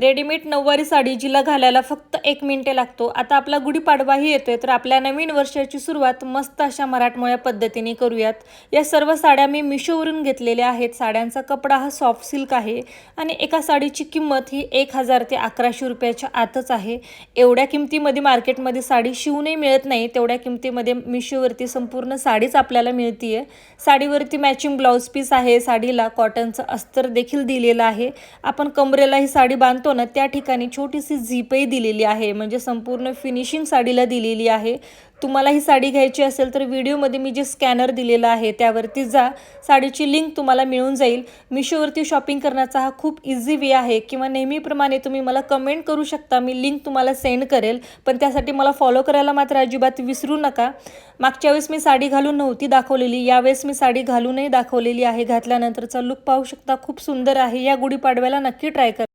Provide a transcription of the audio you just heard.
Readymade नऊवारी साडी जिला घालायला फक्त 1 मिनिटे लागतो। आता आपला गुढीपाडवाही येतोय, तर आपल्या नवीन वर्षाची सुरुवात मस्त अशा मराठमोळ्या पद्धतीने करूयात। या सर्व साड्या मी मिशोवरून घेतलेल्या आहेत। साड्यांचा कपडा हा सॉफ्ट सिल्क आहे आणि एका साडीची किंमत ही 1000 ते 1100 रुपयाच्या आतच आहे। एवढ्या किमतीमध्ये मार्केटमध्ये साडी शिवूनही मिळत नाही, तेवढ्या किमतीमध्ये मिशोवरती संपूर्ण साडीच आपल्याला मिळतीये। साडीवरती मॅचिंग ब्लाउज पीस आहे, साडीला कॉटनचं अस्तर देखील दिलेलं आहे। आपण कमरेला ही साडी बांधतो ना, त्या ठिकाणी छोटीशी झिपही दिलेली आहे, म्हणजे संपूर्ण फिनिशिंग साडीला दिलेली आहे। तुम्हाला ही साडी घ्यायची असेल तर व्हिडिओमध्ये मी जे स्कॅनर दिलेला आहे त्यावरती जा, साडीची लिंक तुम्हाला मिळून जाईल। मिशोवरती शॉपिंग करण्याचा हा खूप इझी वे आहे, किंवा नेहमीप्रमाणे तुम्ही मला कमेंट करू शकता, मी लिंक तुम्हाला सेंड करेल, पण त्यासाठी मला फॉलो करायला मात्र अजिबात विसरू नका। मागच्या वेळेस मी साडी घालून नव्हती दाखवलेली, यावेळेस मी साडी घालूनही दाखवलेली आहे। घातल्यानंतरचा लुक पाहू शकता, खूप सुंदर आहे। या गुढीपाडव्याला नक्की ट्राय करा।